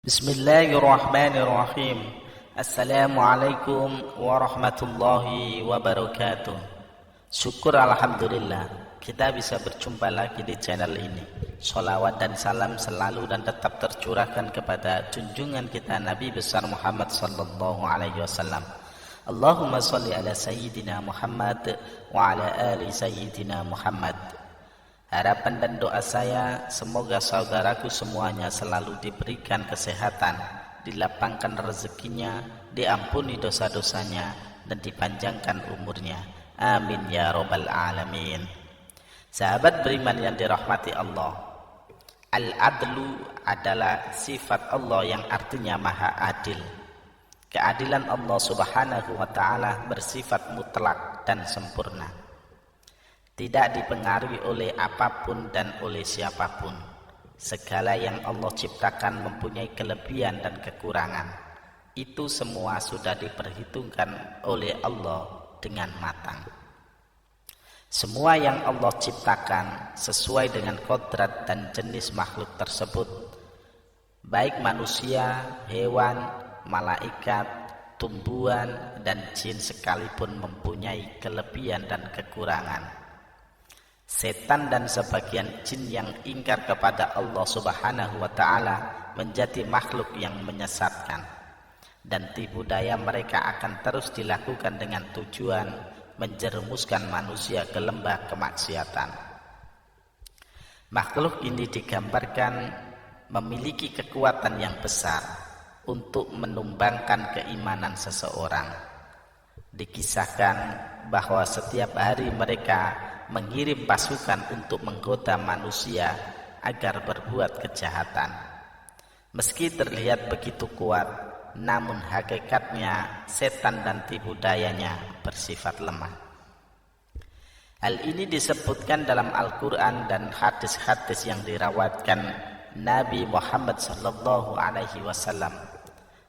Bismillahirrahmanirrahim. Assalamualaikum warahmatullahi wabarakatuh. Syukur alhamdulillah kita bisa berjumpa lagi di channel ini. Sholawat dan salam selalu dan tetap tercurahkan kepada junjungan kita Nabi besar Muhammad sallallahu alaihi wasallam. Allahumma sholli ala sayyidina Muhammad wa ala ali sayyidina Muhammad. Harapan dan doa saya semoga saudaraku semuanya selalu diberikan kesehatan, dilapangkan rezekinya, diampuni dosa-dosanya, dan dipanjangkan umurnya. Amin ya rabbal alamin. Sahabat beriman yang dirahmati Allah, Al-Adlu adalah sifat Allah yang artinya maha adil. Keadilan Allah subhanahu wa ta'ala bersifat mutlak dan sempurna, tidak dipengaruhi oleh apapun dan oleh siapapun. Segala yang Allah ciptakan mempunyai kelebihan dan kekurangan. Itu semua sudah diperhitungkan oleh Allah dengan matang. Semua yang Allah ciptakan sesuai dengan kodrat dan jenis makhluk tersebut, baik manusia, hewan, malaikat, tumbuhan, dan jin sekalipun mempunyai kelebihan dan kekurangan. Setan dan sebagian jin yang ingkar kepada Allah subhanahu wa ta'ala menjadi makhluk yang menyesatkan, dan tipu daya mereka akan terus dilakukan dengan tujuan menjerumuskan manusia ke lembah kemaksiatan. Makhluk ini digambarkan memiliki kekuatan yang besar untuk menumbangkan keimanan seseorang. Dikisahkan bahwa setiap hari mereka mengirim pasukan untuk menggoda manusia agar berbuat kejahatan. Meski terlihat begitu kuat, namun hakikatnya setan dan tipu dayanya bersifat lemah. Hal ini disebutkan dalam Al-Quran dan hadis-hadis yang dirawatkan Nabi Muhammad sallallahu alaihi wasallam.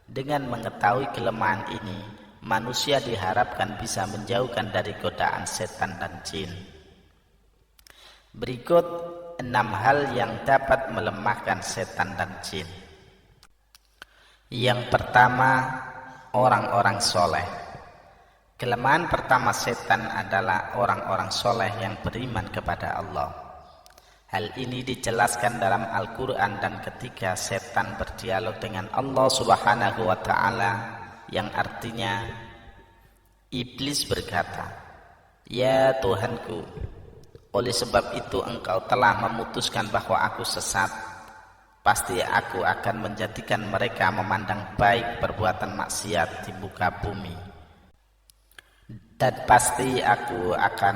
Dengan mengetahui kelemahan ini, manusia diharapkan bisa menjauhkan dari godaan setan dan jin. Berikut 6 hal yang dapat melemahkan setan dan jin. Yang pertama, orang-orang soleh. Kelemahan pertama setan adalah orang-orang soleh yang beriman kepada Allah. Hal ini dijelaskan dalam Al-Quran dan ketika setan berdialog dengan Allah subhanahu wa ta'ala, yang artinya iblis berkata, "Ya Tuhanku, oleh sebab itu engkau telah memutuskan bahwa aku sesat. Pasti aku akan menjadikan mereka memandang baik perbuatan maksiat di muka bumi. Dan pasti aku akan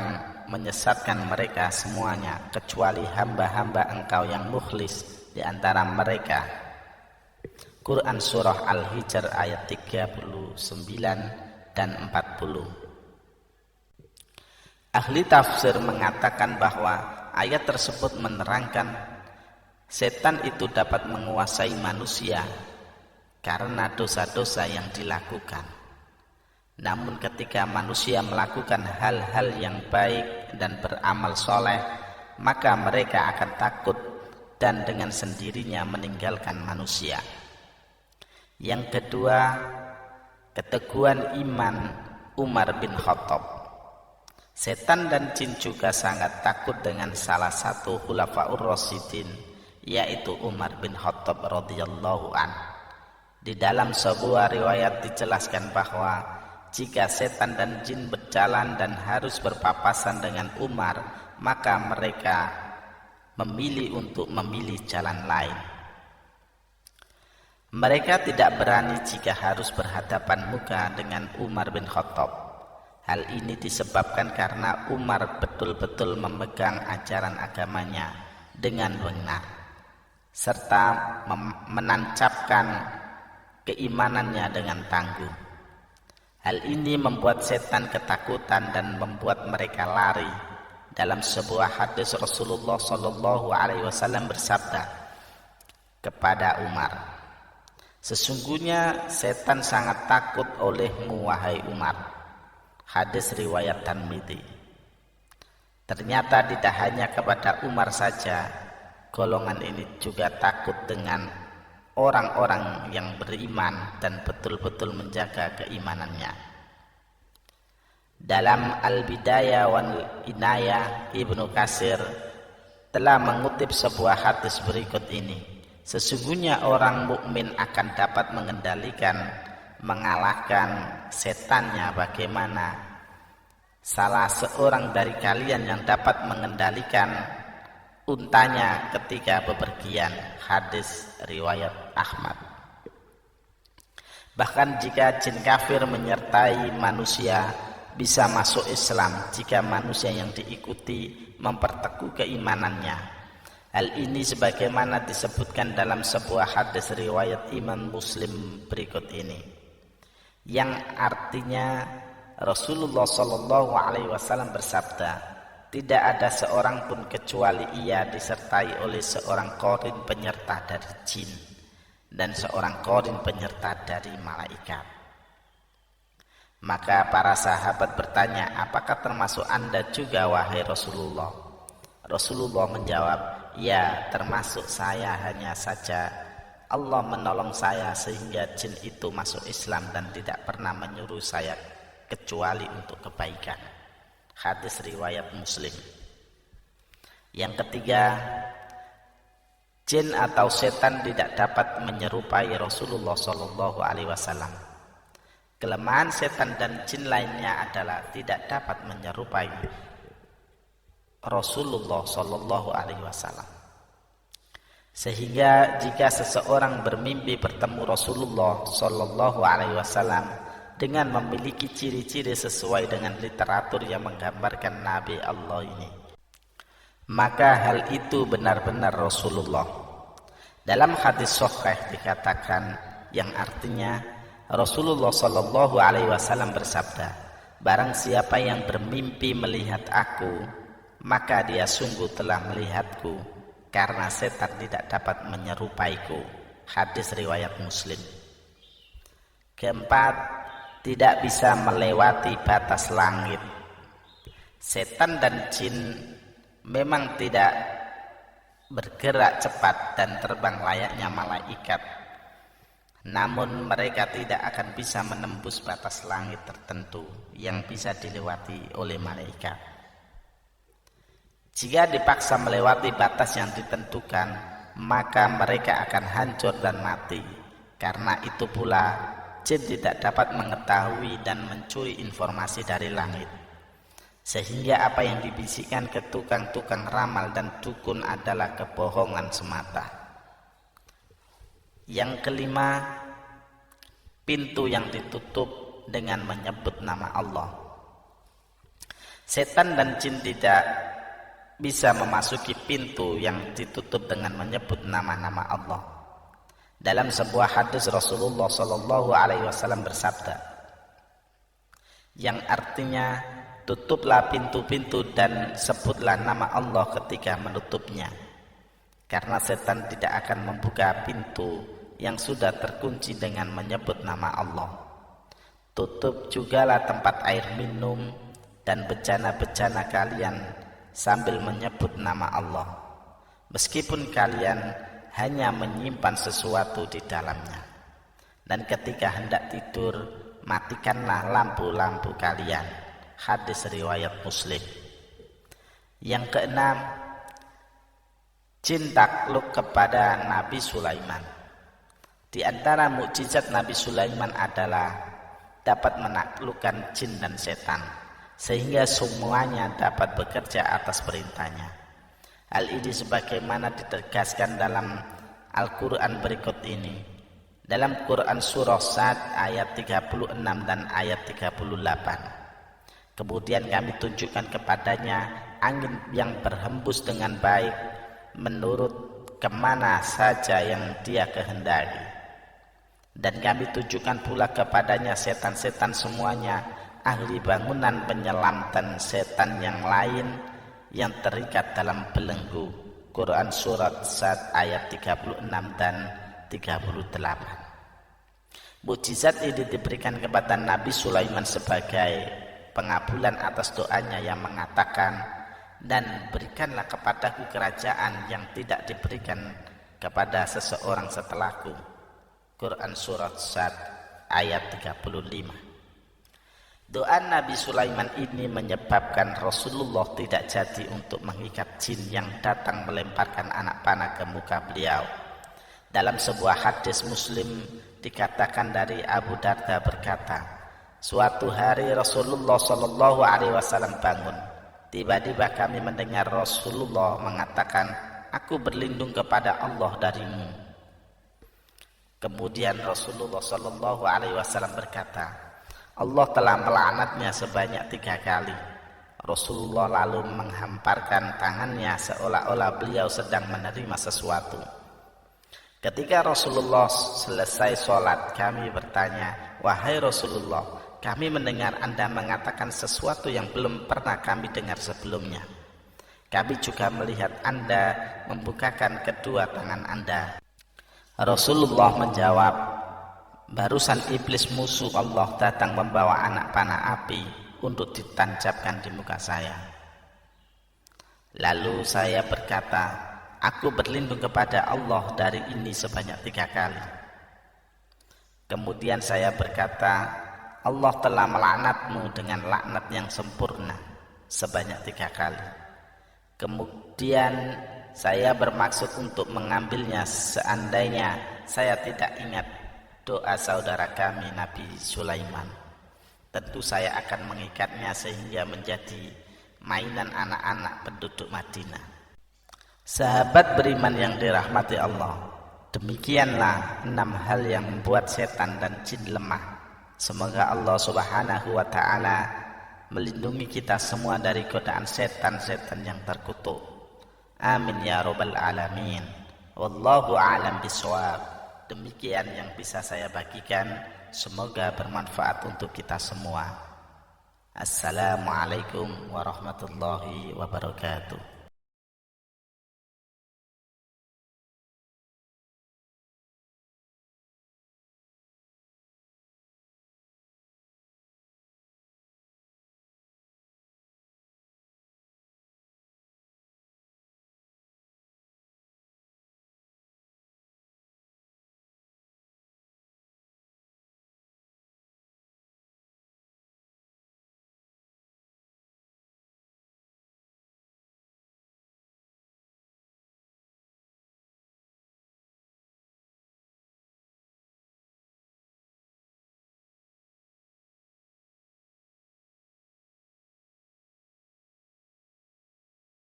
menyesatkan mereka semuanya, kecuali hamba-hamba engkau yang mukhlis di antara mereka." Quran Surah Al-Hijr ayat 39 dan 40. Ahli tafsir mengatakan bahwa ayat tersebut menerangkan setan itu dapat menguasai manusia karena dosa-dosa yang dilakukan. Namun ketika manusia melakukan hal-hal yang baik dan beramal soleh, maka mereka akan takut dan dengan sendirinya meninggalkan manusia. Yang kedua, keteguhan iman Umar bin Khattab. Setan dan jin juga sangat takut dengan salah satu khulafaur rasyidin, yaitu Umar bin Khattab radhiyallahu an. Di dalam sebuah riwayat dijelaskan bahwa jika setan dan jin berjalan dan harus berpapasan dengan Umar, maka mereka untuk memilih jalan lain. Mereka tidak berani jika harus berhadapan muka dengan Umar bin Khattab. Hal ini disebabkan karena Umar betul-betul memegang ajaran agamanya dengan benar, serta menancapkan keimanannya dengan tangguh. Hal ini membuat setan ketakutan dan membuat mereka lari. Dalam sebuah hadis Rasulullah sallallahu alaihi wasallam bersabda kepada Umar, "Sesungguhnya setan sangat takut olehmu wahai Umar." Hadis riwayat Tirmidzi. Ternyata tidak hanya kepada Umar saja golongan ini juga takut dengan orang-orang yang beriman dan betul-betul menjaga keimanannya. Dalam Al-Bidayah wal Inayah, Ibnu Katsir telah mengutip sebuah hadis berikut ini. Sesungguhnya orang mukmin akan dapat mengalahkan setannya bagaimana salah seorang dari kalian yang dapat mengendalikan untanya ketika bepergian. Hadis riwayat Ahmad. Bahkan jika jin kafir menyertai manusia, bisa masuk Islam jika manusia yang diikuti memperteguh keimanannya. Hal ini sebagaimana disebutkan dalam sebuah hadis riwayat Imam Muslim berikut ini, yang artinya Rasulullah SAW bersabda, tidak ada seorang pun kecuali ia disertai oleh seorang qarin penyerta dari jin dan seorang qarin penyerta dari malaikat. Maka para sahabat bertanya, apakah termasuk Anda juga wahai Rasulullah? Rasulullah menjawab, ya termasuk saya, hanya saja Allah menolong saya sehingga jin itu masuk Islam dan tidak pernah menyuruh saya kecuali untuk kebaikan. Hadis riwayat Muslim. Yang ketiga, jin atau setan tidak dapat menyerupai Rasulullah SAW. Kelemahan setan dan jin lainnya adalah tidak dapat menyerupai Rasulullah SAW. Sehingga jika seseorang bermimpi bertemu Rasulullah SAW dengan memiliki ciri-ciri sesuai dengan literatur yang menggambarkan Nabi Allah ini, maka hal itu benar-benar Rasulullah. Dalam hadis sahih dikatakan, yang artinya Rasulullah SAW bersabda, barang siapa yang bermimpi melihat aku, maka dia sungguh telah melihatku, karena setan tidak dapat menyerupaiku. Hadis riwayat Muslim. Keempat, tidak bisa melewati batas langit. Setan dan jin memang tidak bergerak cepat dan terbang layaknya malaikat, namun mereka tidak akan bisa menembus batas langit tertentu yang bisa dilewati oleh malaikat. Jika dipaksa melewati batas yang ditentukan, maka mereka akan hancur dan mati. Karena itu pula jin tidak dapat mengetahui dan mencuri informasi dari langit, sehingga apa yang dibisikkan ke tukang-tukang ramal dan dukun adalah kebohongan semata. Yang kelima, pintu yang ditutup dengan menyebut nama Allah. Setan dan jin tidak bisa memasuki pintu yang ditutup dengan menyebut nama-nama Allah. Dalam sebuah hadis Rasulullah SAW bersabda, yang artinya, tutuplah pintu-pintu dan sebutlah nama Allah ketika menutupnya, karena setan tidak akan membuka pintu yang sudah terkunci dengan menyebut nama Allah. Tutup jugalah tempat air minum dan bejana-bejana kalian sambil menyebut nama Allah, meskipun kalian hanya menyimpan sesuatu di dalamnya. Dan ketika hendak tidur, matikanlah lampu-lampu kalian. Hadis riwayat Muslim. Yang keenam, jin takluk kepada Nabi Sulaiman. Di antara mukjizat Nabi Sulaiman adalah dapat menaklukkan jin dan setan, sehingga semuanya dapat bekerja atas perintahnya. Hal ini sebagaimana ditegaskan dalam Al-Quran berikut ini. Dalam Quran surah Sad ayat 36 dan ayat 38. Kemudian kami tunjukkan kepadanya angin yang berhembus dengan baik menurut kemana saja yang dia kehendaki. Dan kami tunjukkan pula kepadanya setan-setan semuanya, ahli bangunan penyelam dan setan yang lain yang terikat dalam belenggu. Quran surat Sad ayat 36 dan 38. Mukjizat ini diberikan kepada Nabi Sulaiman sebagai pengabulan atas doanya yang mengatakan, dan berikanlah kepadaku kerajaan yang tidak diberikan kepada seseorang setelahku. Quran surat Sad ayat 35. Doa Nabi Sulaiman ini menyebabkan Rasulullah tidak jadi untuk mengikat jin yang datang melemparkan anak panah ke muka beliau. Dalam sebuah hadis Muslim dikatakan dari Abu Darda berkata, suatu hari Rasulullah Shallallahu Alaihi Wasallam bangun. Tiba-tiba kami mendengar Rasulullah mengatakan, aku berlindung kepada Allah darimu. Kemudian Rasulullah Shallallahu Alaihi Wasallam berkata, Allah telah melaknatnya sebanyak 3 kali. Rasulullah lalu menghamparkan tangannya seolah-olah beliau sedang menerima sesuatu. Ketika Rasulullah selesai sholat, kami bertanya, wahai Rasulullah, kami mendengar Anda mengatakan sesuatu yang belum pernah kami dengar sebelumnya. Kami juga melihat Anda membukakan kedua tangan Anda. Rasulullah menjawab, barusan iblis musuh Allah datang membawa anak panah api untuk ditancapkan di muka saya. Lalu saya berkata, aku berlindung kepada Allah dari ini sebanyak 3 kali. Kemudian saya berkata, Allah telah melaknatmu dengan laknat yang sempurna sebanyak 3 kali. Kemudian saya bermaksud untuk mengambilnya seandainya saya tidak ingat doa saudara kami Nabi Sulaiman. Tentu saya akan mengikatnya sehingga menjadi mainan anak-anak penduduk Madinah. Sahabat beriman yang dirahmati Allah, demikianlah 6 hal yang membuat setan dan jin lemah. Semoga Allah Subhanahu wa ta'ala melindungi kita semua dari godaan setan-setan yang terkutuk. Amin ya rabbal alamin. Wallahu a'lam bishawab. Demikian yang bisa saya bagikan, semoga bermanfaat untuk kita semua. Assalamualaikum warahmatullahi wabarakatuh.